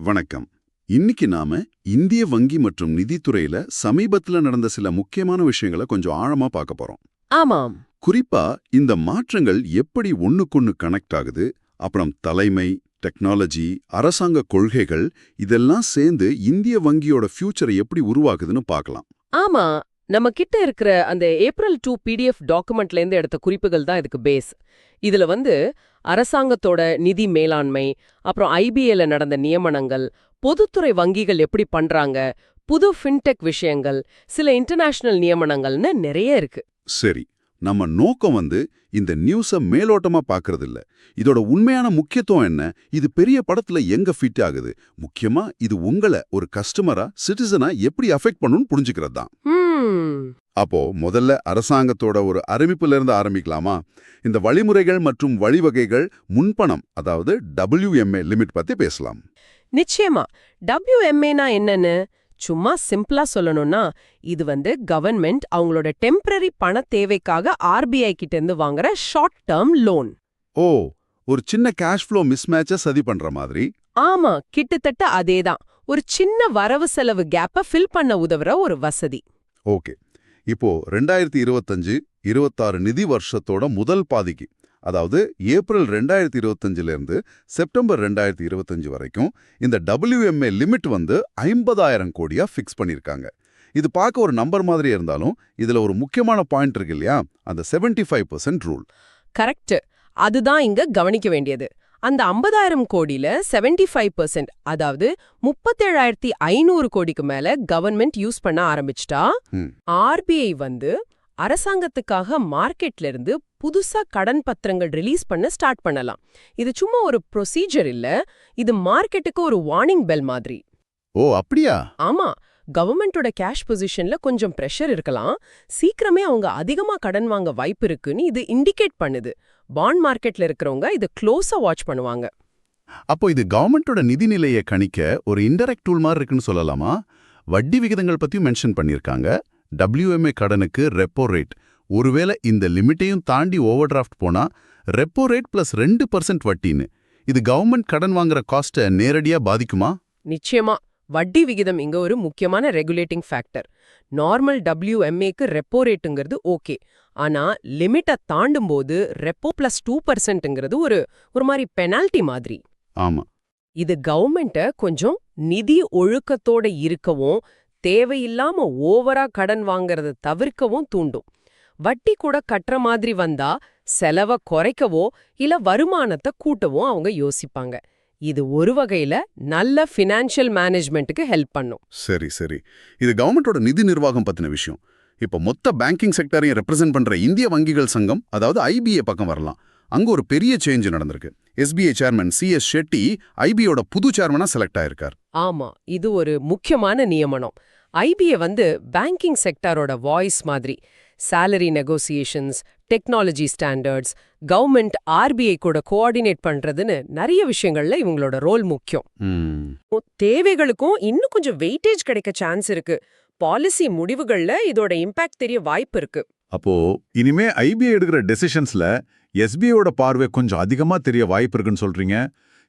வணக்கம். இன்னைக்கு நாம இந்திய வங்கி மற்றும் நிதித்துறையில சமீபத்துல நடந்த சில முக்கியமான விஷயங்களை கொஞ்சம் ஆழமா பார்க்க போறோம். ஆமாம். குறிப்பா இந்த மாற்றங்கள் எப்படி ஒண்ணுக்கொண்ணு கனெக்ட் ஆகுது, அப்புறம் தலைமை, டெக்னாலஜி, அரசாங்க கொள்கைகள் இதெல்லாம் சேர்ந்து இந்திய வங்கியோட ஃபியூச்சரை எப்படி உருவாக்குதுன்னு பார்க்கலாம். ஆமா, நம்ம கிட்ட இருக்கிற அந்த ஏப்ரல் 2 பிடிஎஃப் டாக்குமெண்ட்ல இருந்து எடுத்த குறிப்புகள் தான் இதுக்கு பேஸ். இதுல அரசாங்கத்தோட நிதி மேலாண்மை, அப்புறம் ஐபிஏல நடந்த நியமனங்கள், பொதுத்துறை வங்கிகள் எப்படி பண்றாங்க, புது ஃபின்டெக் விஷயங்கள், சில இன்டர்நேஷனல் நியமனங்கள்னு நிறைய இருக்கு. சரி, நம்ம நோக்கம் இந்த நியூஸை மேலோட்டமா பார்க்கறது இல்ல. இதோட உண்மையான முக்கியத்துவம் என்ன, இது பெரிய படத்துல எங்க ஃபிட் ஆகுது, முக்கியமா இது உங்களை ஒரு கஸ்டமரா, சிட்டிசனா எப்படி அஃபெக்ட் பண்ணுன்னு புரிஞ்சுக்கிறது தான். அப்போ முதல்ல அரசாங்கத்தோட ஒரு அறிவிப்புல இருந்து ஆரம்பிக்கலாமா? இந்த வழிமுறைகள் மற்றும் வழிவகைகள் முன்பணம், அதாவது WMA லிமிட் பத்தி பேசலாம். நிச்சயமா. WMAனா என்னன்னு சும்மா சிம்பிளா சொல்லணும்னா, இது கவர்மெண்ட் அவங்களோட டெம்பரரி பண தேவைக்காக RBI கிட்ட இருந்து வாங்குற ஷார்ட் டேர்ம் லோன். ஓ, ஒரு சின்ன கேஷ் ஃப்ளோ மிஸ்மேட்ச சதி பண்ற மாதிரி. ஆமா, கிட்டத்தட்ட அதேதான். ஒரு சின்ன வரவு செலவு கேப்ப ஃபில் பண்ண உதவுற ஒரு வசதி. ஓகே, இப்போ 2025-26 நிதி வருஷத்தோட முதல் பாதிக்கு, அதாவது ஏப்ரல் 2025 இருந்து செப்டம்பர் 2025 வரைக்கும் இந்த WMA லிமிட் 50,000 கோடியா ஃபிக்ஸ் பண்ணிருக்காங்க. இது பார்க்க ஒரு நம்பர் மாதிரி இருந்தாலும் இதுல ஒரு முக்கியமான பாயிண்ட் இருக்கு இல்லையா, அந்த 75% ரூல். கரெக்ட், அதுதான் இங்க கவனிக்க வேண்டியது. அந்த 50,000 கோடியில 75%, அதாவது 37,500 கோடிக்கு மேல கவர்மெண்ட் யூஸ் பண்ண ஆரம்பிச்சிட்டா, RBI அரசாங்கத்துக்காக மார்க்கெட்ல இருந்து புதுசா கடன் பத்திரங்கள் ரிலீஸ் பண்ண ஸ்டார்ட் பண்ணலாம். இது சும்மா ஒரு ப்ரொசீஜர் இல்ல, இது மார்க்கெட்டுக்கு ஒரு வார்னிங் பெல் மாதிரி. ஓ, அப்படியா? ஆமா, கவர்மெண்டோட கேஷ் பொசிஷன்ல கொஞ்சம் பிரஷர் இருக்கலாம், சீக்கிரமே அவங்க அதிகமா கடன் வாங்க வாய்ப்பு இருக்குன்னு இது இண்டிகேட் பண்ணுது. பாண்ட் மார்க்கெட்ல இருக்கிறவங்க இதை க்ளோஸா வாட்ச் பண்ணுவாங்க. அப்போ இது கவர்மெண்டோட நிதிநிலையை கணிக்க ஒரு இன்டைரக்ட் டூல் மாதிரி இருக்குன்னு சொல்லலாமா? வட்டி விகிதங்கள் பத்தியும் மென்ஷன் பண்ணிருக்காங்க. WMA கடனுக்கு ரெப்போ ரேட், ஒருவேளை இந்த லிமிட்டையும் தாண்டி ஓவர் டிராஃப்ட் போனா ரெப்போ ரேட் பிளஸ் 2% வட்டின்னு. இது கவர்மெண்ட் கடன் வாங்குற காஸ்ட்டை நேரடியா பாதிக்குமா? நிச்சயமா. வட்டி விகிதம் இங்க ஒரு முக்கியமான ரெகுலேட்டிங் ஃபேக்டர். நார்மல் WMAக்கு ரெப்போ ரேட்டுங்கிறது ஓகே, ஆனா லிமிட்டை தாண்டும் போது ரெப்போ பிளஸ் 2%ங்கிறது ஒரு மாதிரி பெனால்டி மாதிரி. ஆமா, இது கவர்மெண்ட்டை கொஞ்சம் நிதி ஒழுக்கத்தோட இருக்கவும், தேவையில்லாம ஓவரா கடன் வாங்கறத தவிர்க்கவும் தூண்டும். வட்டி கூட கட்டுற மாதிரி வந்தா செலவை குறைக்கவோ இல்ல வருமானத்தை கூட்டவோ அவங்க யோசிப்பாங்க. இது ஒரு வகையில நல்ல ஃபினான்ஷியல் மேனேஜ்மெண்ட்டுக்கு ஹெல்ப் பண்ணும். சரி சரி, இது கவர்மெண்டோட நிதி நிர்வாகம் பத்தின விஷயம். இப்ப மொத்த பேங்கிங் செக்டரையும் ரெப்ரசென்ட் பண்ற இந்திய வங்கிகள் சங்கம், அதாவது IBA பக்கம் வரலாம். அங்க ஒரு பெரிய சேஞ்ச் நடந்திருக்கு. SBI சேர்மன் CS ஷெட்டி IBAயோட புது சேர்மனா செலக்ட் ஆயிருக்கார். ஆமா, இது ஒரு முக்கியமான நியமனம். IBA பேங்கிங் செக்டரோட வாய்ஸ் மாதிரி. salary negotiations, technology standards, government RBI கூட கோஆர்டினேட் பண்றதுன்னு நிறைய விஷயங்கள்ல இவங்களோட ரோல் முக்கியம். தேவைகளுக்கும் இன்னும் கொஞ்சம் வெயிட்டேஜ் கிடைக்க சான்ஸ் இருக்கு. பாலிசி முடிவுகள்ல இதோட இம்பாக்ட் தெரிய வாய்ப்பு இருக்கு. அப்போ இனிமே IBA எடுக்கிற டெசிஷன்ஸ்ல SBIயோட பார்வை கொஞ்சம் அதிகமா தெரிய வாய்ப்பு இருக்குன்னு சொல்றீங்க.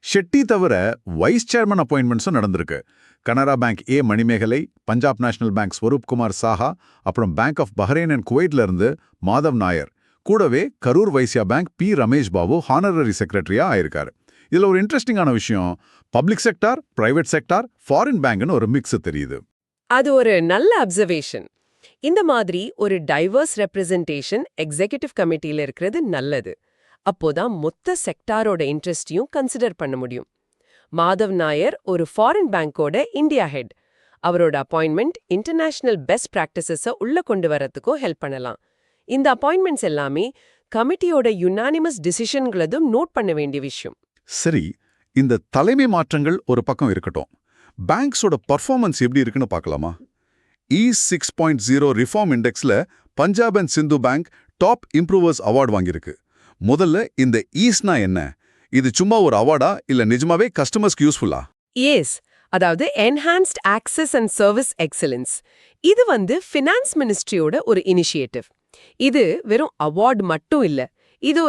ஷெட்டி தவிர வைஸ் சேர்மன் அப்பாயின்மெண்ட்ஸும் நடந்திருக்கு. Canara bank A Manimekalai, Punjab national bank Swaroopkumar Saha, அப்புறம் பேங்க் ஆஃப் பஹ்ரைன் அண்ட் குவைட்ல இருந்து மாதவ் நாயர், கூடவே Karur Vysya bank P Ramesh Babu honorary செக்ரட்டரியா ஆயிருக்காரு. இதுல ஒரு இன்ட்ரெஸ்டிங்கான விஷயம், public sector, private sector, foreign பேங்க்னு ஒரு மிக்ஸ் தெரியுது. அது ஒரு நல்ல அப்சர்வேஷன். இந்த மாதிரி ஒரு டைவர்ஸ் ரெப்ரசன்டேஷன் எக்ஸிகியூட்டிவ் கமிட்டியில இருக்கிறது நல்லது. அப்போதான் மொத்த செக்டாரோட இன்ட்ரெஸ்டையும் கன்சிடர் பண்ண முடியும். மாதவ் நாயர் ஒரு ஃபாரின் பேங்கோட இந்தியா ஹெட். அவரோட அப்பாயின்மெண்ட் இன்டர்நேஷனல் பெஸ்ட் பிராக்டிசஸை உள்ள கொண்டு வரத்துக்கும் ஹெல்ப் பண்ணலாம். இந்த அப்பாயின்மெண்ட்ஸ் எல்லாமே கமிட்டியோட யுனானிமஸ் டிசிஷன்களதும் நோட் பண்ண வேண்டிய விஷயம். சரி, இந்த தலைமை மாற்றங்கள் ஒரு பக்கம் இருக்கட்டும், பேங்க்ஸோட பர்ஃபார்மன்ஸ் எப்படி இருக்குன்னு பார்க்கலாமா? E6.0 ரிஃபார்ம் இண்டெக்ஸ்ல Punjab and Sindhu bank top improvers award வாங்கியிருக்கு. முதல்ல இந்த ஈஸ்னா என்ன? இது சும்மா ஒரு அவார்டா இல்ல நிஜமாவே கஸ்டமர்ஸ்க்கு யூஸ்ஃபுல்லா? எஸ், அதாவது enhanced access and service excellence. இது ஃபினான்ஸ் மினிஸ்ட்ரியோட ஒரு இனிஷியேட்டிவ். இது வெறும் அவார்டு மட்டும் இல்ல, இது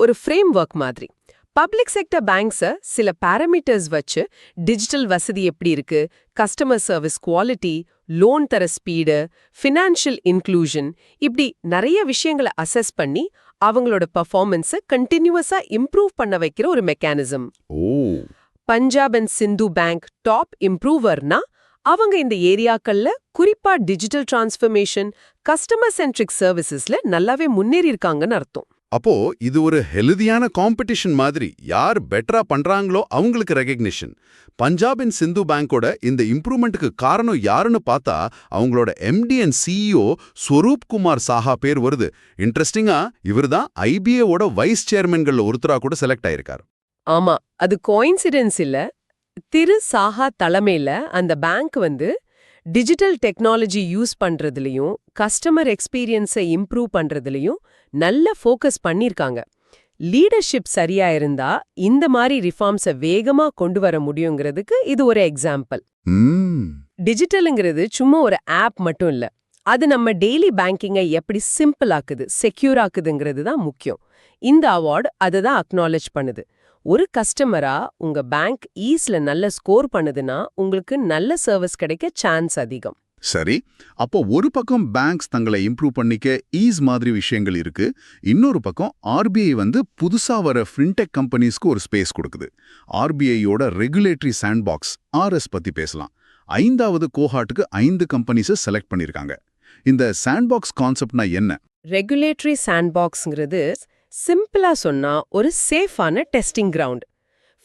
ஒரு ஃப்ரேம் ஒர்க் மாதிரி. பப்ளிக் செக்டர் பேங்க்ஸ சில பாராமீட்டர்ஸ் வச்சு டிஜிட்டல் வசதி எப்படி இருக்கு, கஸ்டமர் சர்வீஸ் குவாலிட்டி, லோன் தர ஸ்பீடு, ஃபினான்ஷியல் இன்க்ளூஷன், இப்படி நிறைய விஷயங்களை அசஸ் பண்ணி அவங்களோட பெர்ஃபார்மன்ஸை கண்டினியூவஸா இம்ப்ரூவ் பண்ண வைக்கிற ஒரு மெக்கானிசம். ஓ, Punjab and Sindhu bank top இம்ப்ரூவர்னா அவங்க இந்த ஏரியாக்கள்ல குறிப்பா டிஜிட்டல் டிரான்ஸ்ஃபர்மேஷன், கஸ்டமர் சென்ட்ரிக் சர்வீசஸ்ல நல்லாவே முன்னேறி இருக்காங்கன்னு அர்த்தம். அப்போ இது ஒரு ஹெல்தியான காம்படிஷன் மாதிரி. யார் பெட்டரா பண்றாங்களோ அவங்களுக்கு ரெகக்னிஷன். பஞ்சாப் அண்ட் சிந்து பேங்கோட இந்த இம்ப்ரூவ்மெண்ட்டுக்கு காரணம் யாருன்னு பார்த்தா அவங்களோட MD and CEO Swaroop Kumar Saha பேர் வருது. இன்ட்ரெஸ்டிங்கா இவர்தான் ஐபிஏவோட வைஸ் சேர்மன்கள்ல ஒருத்தரா கூட செலக்ட் ஆயிருக்காரு. ஆமா, அது கோயின்சிடென்ஸ் இல்ல. திரு சாஹா தலைமையில அந்த பேங்க் டிஜிட்டல் டெக்னாலஜி யூஸ் பண்றதுலயும் கஸ்டமர் எக்ஸ்பீரியன்ஸை இம்ப்ரூவ் பண்றதுலயும் நல்ல ஃபோக்கஸ் பண்ணிருக்காங்க. லீடர்ஷிப் சரியா இருந்தா இந்த மாதிரி ரிஃபார்ம்ஸை வேகமா கொண்டு வர முடியுங்கிறதுக்கு இது ஒரு எக்ஸாம்பிள். டிஜிட்டலுங்கிறது சும்மா ஒரு ஆப் மட்டும் இல்ல, அது நம்ம டெய்லி பேங்கிங்கை எப்படி சிம்பிள் ஆக்குது, செக்யூர் ஆக்குதுங்கிறது தான் முக்கியம். இந்த அவார்டு அதை தான் அக்னாலேஜ் பண்ணுது. ஒரு கஸ்டமரா உங்க பேங்க் ஈஸ்ல நல்ல ஸ்கோர் பண்ணுதுன்னா உங்களுக்கு நல்ல சர்வீஸ் கிடைக்க சான்ஸ் அதிகம். சரி, அப்போ ஒரு பக்கம் பேங்க்ஸ் தங்களை இம்ப்ரூவ் பண்ணிக்க ஈஸ் மாதிரி விஷயங்கள் இருக்கு, இன்னொரு பக்கம் ஆர்பிஐ புதுசா வர ஃபின்டெக் கம்பெனிஸ்க்கு ஒரு ஸ்பேஸ் கொடுக்குது. ஆர்பிஐயோட ரெகுலேட்டரி சாண்ட்பாக்ஸ் ஆர்எஸ் பத்தி பேசலாம். 5வது கோஹாட்டுக்கு 5 கம்பெனிஸை செலக்ட் பண்ணிருக்காங்க. இந்த சாண்ட்பாக்ஸ் கான்செப்ட்னா என்ன? ரெகுலேட்டரி சாண்ட்பாக்ஸ்ங்கிறது சிம்பிளா சொன்னா ஒரு சேஃபான டெஸ்டிங் கிரவுண்ட்.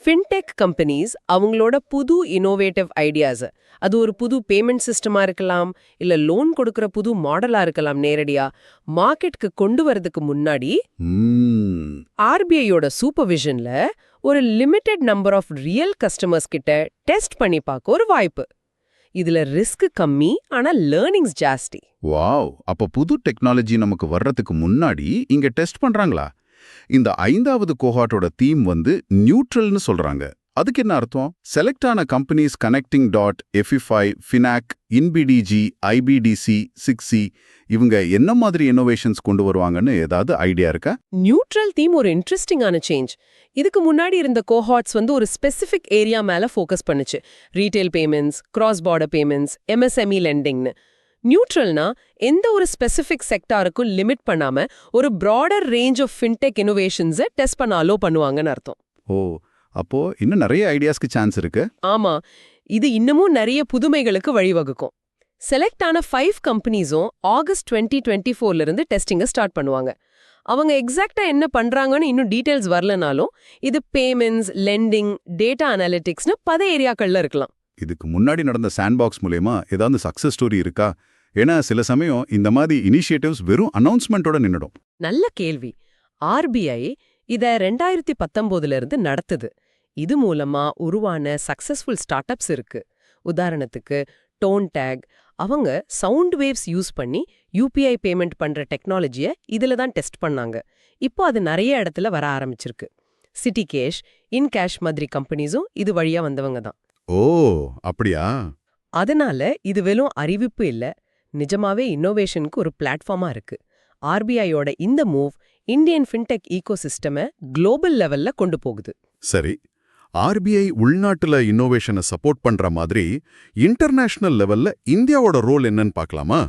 ஃபின்டெக் கம்பெனிஸ் அவங்களோட புது இனோவேட்டிவ் ஐடியாஸ், அது ஒரு புது பேமெண்ட் சிஸ்டமா இருக்கலாம், இல்ல லோன் கொடுக்கற புது மாடலா இருக்கலாம், நேரடியா மார்க்கெட்டுக்கு கொண்டு வரதுக்கு முன்னாடி ஆர்பிஐயோட சூப்பர்விஷன்ல ஒரு limited number of real customers கிட்ட டெஸ்ட் பண்ணி பார்க்க ஒரு வாய்ப்பு. இதுல ரிஸ்க் கம்மி, ஆனா லேர்னிங்ஸ் ஜாஸ்தி. வாவ், அப்ப புது டெக்னாலஜி நமக்கு வர்றதுக்கு முன்னாடி இங்க டெஸ்ட் பண்றாங்களா? இந்த 5வது கோஹாட்டோட தீம் நியூட்ரல்னு சொல்றாங்க. அதுக்கு என்ன அர்த்தம்? செலக்ட் ஆன கம்பெனிஸ் கனெக்டிங் டாட், எஃபிஃபை, ஃபினாக், இன்பிடிஜி, ஐபிடிசி, 6C இவங்க என்ன மாதிரி இன்னோவேஷன்ஸ் கொண்டு வருவாங்கன்னு ஏதாவது ஐடியா இருக்கா? நியூட்ரல் தீம் ஒரு இன்ட்ரெஸ்டிங்கான சேஞ்ச். இதுக்கு முன்னாடி இருந்த கோஹாட்ஸ் ஒரு ஸ்பெசிஃபிக் ஏரியா மேல ஃபோக்கஸ் பண்ணுச்சு. Retail payments, cross border payments, MSME லெண்டிங்னு. நியூட்ரல்னா எந்த ஒரு ஸ்பெசிஃபிக் செக்டாருக்கும் லிமிட் பண்ணாம ஒரு ப்ராடர் ரேஞ்ச் ஆஃப் ஃபின்டெக் இன்னோவேஷன்ஸை டெஸ்ட் பண்ண அலோ பண்ணுவாங்கன்னு அர்த்தம். ஓ, அப்போ இன்னும் நிறைய ஐடியாஸ்க்கு சான்ஸ் இருக்கு. ஆமா, இது இன்னமும் நிறைய புதுமைகளுக்கு வழிவகுக்கும். செலக்ட் ஆன 5 கம்பெனிஸும் ஆகஸ்ட் 2024 இருந்து டெஸ்டிங்கை ஸ்டார்ட் பண்ணுவாங்க. அவங்க எக்ஸாக்டா என்ன பண்றாங்கன்னு இன்னும் டீடைல்ஸ் வரலனாலும் இது பேமெண்ட்ஸ், லெண்டிங், டேட்டா அனாலிட்டிக்ஸ்னு பல ஏரியாக்கள்ல இருக்கலாம். இதுக்கு முன்னாடி நடந்த சாண்ட்பாக்ஸ் மூலமா ஏதாவது சக்சஸ் ஸ்டோரி இருக்கா? ஏன்னா சில சமயம் இந்த மாதிரி இனிஷியேட்டிவ்ஸ் வெறும் அனௌன்ஸ்மெண்ட்டோட நின்னுடும். நல்ல கேள்வி. ஆர்பிஐ இத 2019 இருந்து நடத்துது. இது மூலமா உருவான சக்சஸ்ஃபுல் ஸ்டார்ட் அப்ஸ் இருக்கு. உதாரணத்துக்கு டோன் டேக், அவங்க சவுண்ட் வேவ்ஸ் யூஸ் பண்ணி யூபிஐ பேமெண்ட் பண்ற டெக்னாலஜியை இதுல தான் டெஸ்ட் பண்ணாங்க. இப்போ அது நிறைய இடத்துல வர ஆரம்பிச்சிருக்கு. சிட்டி கேஷ், இன்கேஷ் மாதிரி கம்பெனிஸும் இது வழியா வந்தவங்க தான். ஓ, அப்படியா? அதனால இது வெறும் அறிவிப்பு இல்ல, நிஜமாவே இன்னோவேஷனுக்கு ஒரு பிளாட்ஃபார்மா இருக்கு. ஆர்பிஐயோட இந்த மூவ் இந்தியன் ஃபின்டெக் ஈகோசிஸ்டமை குளோபல் லெவல்ல கொண்டு போகுது. சரி, ஆர்பிஐ உள்நாட்டுல இன்னோவேஷனை சப்போர்ட் பண்ற மாதிரி இன்டர்நேஷனல் லெவல்ல இந்தியாவோட ரோல் என்னன்னு பார்க்கலாமா?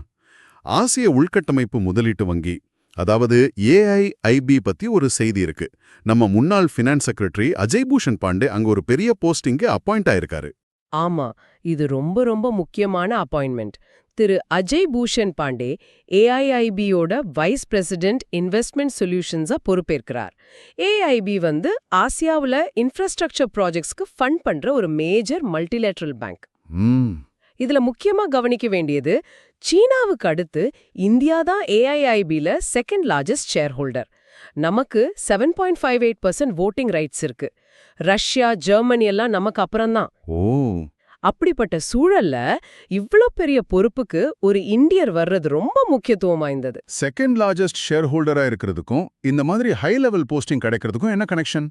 ஆசிய உள்கட்டமைப்பு முதலீட்டு வங்கி, அதாவது ஏஐஐபி பத்தி ஒரு செய்தி இருக்கு. நம்ம முன்னாள் ஃபினான்ஸ் செக்ரட்டரி அஜய் பூஷன் பாண்டே அங்க ஒரு பெரிய போஸ்டிங்கு அப்பாயிண்ட் ஆயிருக்காரு. ஆமா, இது ரொம்ப ரொம்ப முக்கியமான அப்பாயின்மெண்ட். திரு அஜய் பூஷன் பாண்டே ஏஐஐபியோட வைஸ் பிரசிடென்ட் இன்வெஸ்ட்மெண்ட் சொல்யூஷன்ஸா பொறுப்பேற்கிறார். ஏஐபி ஆசியாவுல இன்ஃப்ராஸ்ட்ரக்சர் ப்ராஜெக்ட்ஸ்க்கு ஃபண்ட் பண்ற ஒரு மேஜர் மல்டிலேட்ரல் பேங்க். இதுல முக்கியமா கவனிக்க வேண்டியது, சீனாவுக்கு அடுத்து இந்தியா தான் ஏஐஐபில செகண்ட் லார்ஜஸ்ட் ஷேர் ஹோல்டர். நமக்கு 7.58% voting ரைட்ஸ் இருக்கு. ரஷ்யா, ஜெர்மனி எல்லாம் நமக்கு அப்புறம்தான். அப்படிப்பட்ட சூழல்ல இவ்ளோ பெரிய பொறுப்புக்கு ஒரு இந்தியர் வர்றது ரொம்ப முக்கியத்துவம் வாய்ந்தது. செகண்ட் லார்ஜஸ்ட் ஷேர் ஹோல்டரா இருக்கிறதுக்கும் இந்த மாதிரி ஹை லெவல் போஸ்டிங் கிடைக்கிறதுக்கும் என்ன கனெக்ஷன்?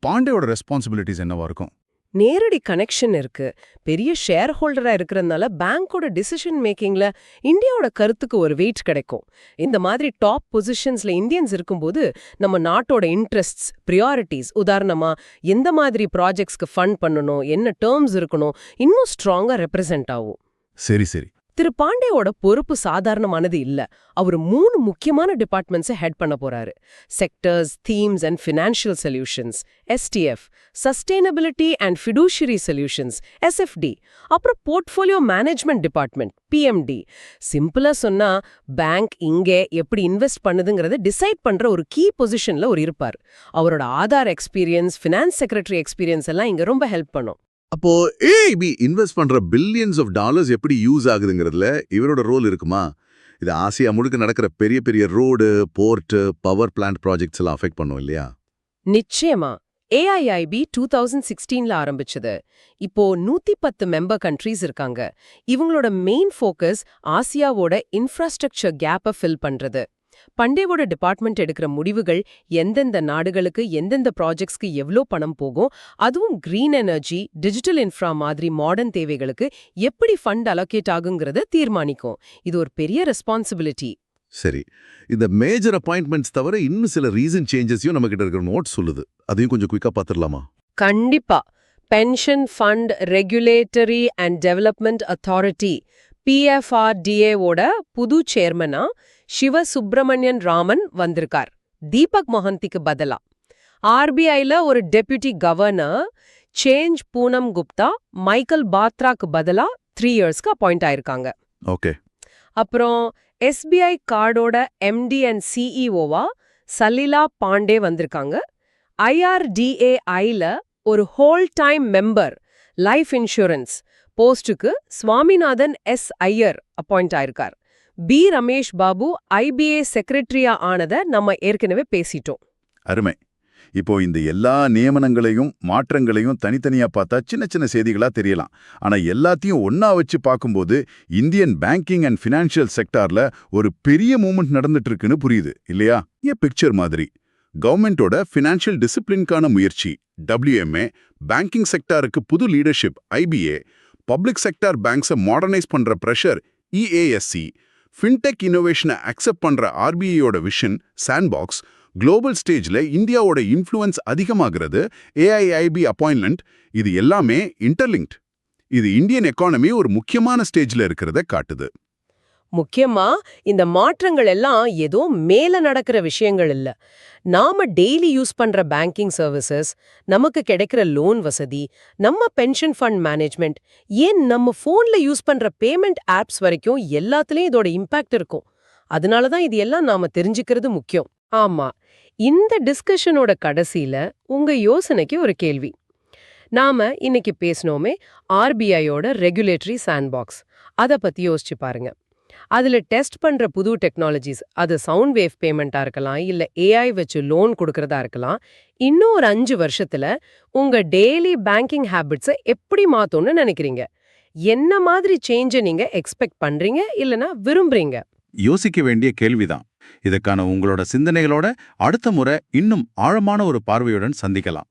பாண்டேயோட ரெஸ்பான்சிபிலிட்டிஸ் என்னவா இருக்கும்? நேரடி கனெக்ஷன் இருக்கு. பெரிய ஷேர் ஹோல்டரா இருக்கிறதுனால பேங்கோட டிசிஷன் மேக்கிங்ல இந்தியாவோட கருத்துக்கு ஒரு வெயிட் கிடைக்கும். இந்த மாதிரி டாப் பொசிஷன்ஸ்ல இந்தியன்ஸ் இருக்கும்போது நம்ம நாட்டோட இன்ட்ரெஸ்ட்ஸ், பிரியாரிட்டிஸ், உதாரணமா எந்த மாதிரி ப்ராஜெக்ட்ஸ்க்கு ஃபண்ட் பண்ணணும், என்ன டேர்ம்ஸ் இருக்கணும், இன்னும் ஸ்ட்ராங்கா ரெப்ரசென்ட் ஆகும். சரி. திரு பாண்டேவோட பொறுப்பு சாதாரணமானது இல்ல. அவர் 3 முக்கியமான டிபார்ட்மெண்ட்ஸை ஹெட் பண்ண போறாரு. Sectors, themes and financial solutions STF, sustainability and fiduciary solutions SFD, அப்புறம் போர்ட்ஃபோலியோ மேனேஜ்மெண்ட் டிபார்ட்மெண்ட் PMD. சிம்பிளா சொன்னா பேங்க் இங்கே எப்படி இன்வெஸ்ட் பண்ணுதுங்கறத டிசைட் பண்ற ஒரு கீ பொசிஷன்ல ஒரு இருப்பார். அவரோட Aadhaar experience, finance secretary experience எல்லாம் இங்க ரொம்ப ஹெல்ப் பண்ணும். அப்போ ஏஐபி இன்வெஸ்ட் பண்ற பில்லியன்ஸ் ஆஃப் டாலர்ஸ் எப்படி யூஸ் ஆகுதுங்கிறதுல இவரோட ரோல் இருக்குமா? இது ஆசியா முழுக்க நடக்கிற பெரிய பெரிய road, port, power plant projects எல்லாம் அஃபெக்ட் பண்ணும் இல்லையா? நிச்சயமா. AIIB 2016ல ஆரம்பிச்சது. இப்போ 110 மெம்பர் கண்ட்ரீஸ் இருக்காங்க. இவங்களோட மெயின் ஃபோக்கஸ் ஆசியாவோட இன்ஃப்ராஸ்ட்ரக்சர் கேப்பை ஃபில் பண்றது. பண்டேவோட டிபார்ட்மெண்ட் எடுக்கிற முடிவுகள் எந்தெந்த நாடுகளுக்கு எந்தெந்த ப்ராஜெக்ட்ஸ்க்கு எவ்வளோ பணம் போகும், அதுவும் கிரீன் எனர்ஜி, டிஜிட்டல் இன்ஃப்ரா மாதிரி மாடர்ன் தேவைகளுக்கு எப்படி ஃபண்ட் அலோகேட் ஆகுங்கிறத தீர்மானிக்கும். இது ஒரு பெரிய ரெஸ்பான்சிபிலிட்டி. சரி, இந்த மேஜர் அப்பாயின்ட்மெண்ட்ஸ் தவிர இன்னும் சில ரீசன் சேஞ்சஸையும் நம்ம கிட்ட இருக்கிற நோட் சொல்லுது. அதையும் கொஞ்சம் குயிக்கா பார்த்துடலாமா? கண்டிப்பா. Pension fund regulatory and development authority PFRDA-வோட புது சேர்மனா சிவ சுப்பிரமணியன் ராமன் வந்திருக்கார், தீபக் மொஹந்திக்கு பதிலா. RBIல ஒரு deputy governor change Poonam Gupta Michael பாத்ராக்கு பதிலா 3 இயர்ஸ்க்கு அப்பாயிண்ட் ஆயிருக்காங்க. ஓகே. அப்புறம் SBI கார்டோட MD அண்ட் CEO-வா சலிலா பாண்டே வந்திருக்காங்க. IRDAI-ல ஒரு whole time member life insurance போஸ்டுக்கு சுவாமிநாதன் S. ஐயர் அப்பாயிண்ட் ஆயிருக்கார். B. ரமேஷ் பாபு IBA செக்ரட்டரியா ஆனத நம்ம ஏற்கனவே பேசிட்டோம். அருமை. இப்போ இந்த எல்லா நியமனங்களையும் மாற்றங்களையும் தனித்தனியா பார்த்தா சின்ன சின்ன செய்திகளா தெரியலாம். ஆனா எல்லாத்தையும் ஒன்னா வச்சு பார்க்கும்போது இந்தியன் பேங்கிங் அண்ட் ஃபினான்ஷியல் செக்டார்ல ஒரு பெரிய மூவ்மெண்ட் நடந்துட்டு இருக்குன்னு புரியுது இல்லையா? பிக்சர் மாதிரி கவர்மெண்டோட ஃபினான்ஷியல் டிசிப்ளின்கான முயற்சி WMA, பேங்கிங் செக்டாருக்கு புது லீடர்ஷிப் IBA, பப்ளிக் செக்டார் பேங்க்ஸை மாடர்னைஸ் பண்ற பிரஷர் EASC, ஃபின்டெக் இன்னோவேஷனை அக்செப்ட் பண்ற RBI-யோட விஷன் சாண்ட்பாக்ஸ், குளோபல் ஸ்டேஜ்ல இந்தியாவோட இன்ஃப்ளூயன்ஸ் அதிகமாகிறது, AIIB அப்பாயின்மெண்ட், இது எல்லாமே இன்டர்லிங்க்ட். இது இந்தியன் எக்கானமி ஒரு முக்கியமான ஸ்டேஜ்ல இருக்கிறத காட்டுது. முக்கியமா இந்த மாற்றங்கள் எல்லாம் ஏதோ மேல நடக்கிற விஷயங்கள் இல்ல. நாம டெய்லி யூஸ் பண்ற பேங்கிங் சர்வீசஸ், நமக்கு கிடைக்கிற லோன் வசதி, நம்ம பென்ஷன் ஃபண்ட் மேனேஜ்மெண்ட், ஏன் நம்ம போன்ல யூஸ் பண்ற பேமெண்ட் ஆப்ஸ் வரைக்கும் எல்லாத்துலயும் இதோட இம்பாக்ட் இருக்கும். அதனாலதான் இது எல்லாம் நாம தெரிஞ்சுக்கிறது முக்கியம். ஆமா, இந்த டிஸ்கஷனோட கடைசியில உங்க யோசனைக்கு ஒரு கேள்வி. நாம இன்னைக்கு பேசினோமே RBI-யோட ரெகுலேட்டரி சாண்ட்பாக்ஸ், அத பத்தி யோசிச்சு பாருங்க. அதுல டெஸ்ட் பண்ற புது டெக்னாலஜிஸ், அது சவுண்ட் வேவ் பேமெண்டா இருக்கலாம், இல்ல AI வச்சு லோன் கொடுக்கறதா இருக்கலாம், இன்னும் ஒரு 5 வருஷத்துல உங்க டெய்லி பேங்கிங் ஹேபிட்ஸை எப்படி மாத்தோம்னு நினைக்கிறீங்க? என்ன மாதிரி சேஞ்சை நீங்க எக்ஸ்பெக்ட் பண்றீங்க இல்லனா விரும்புறீங்க? யோசிக்க வேண்டிய கேள்விதான். இதுக்கான உங்களோட சிந்தனைகளோட அடுத்த முறை இன்னும் ஆழமான ஒரு பார்வையுடன் சந்திக்கலாம்.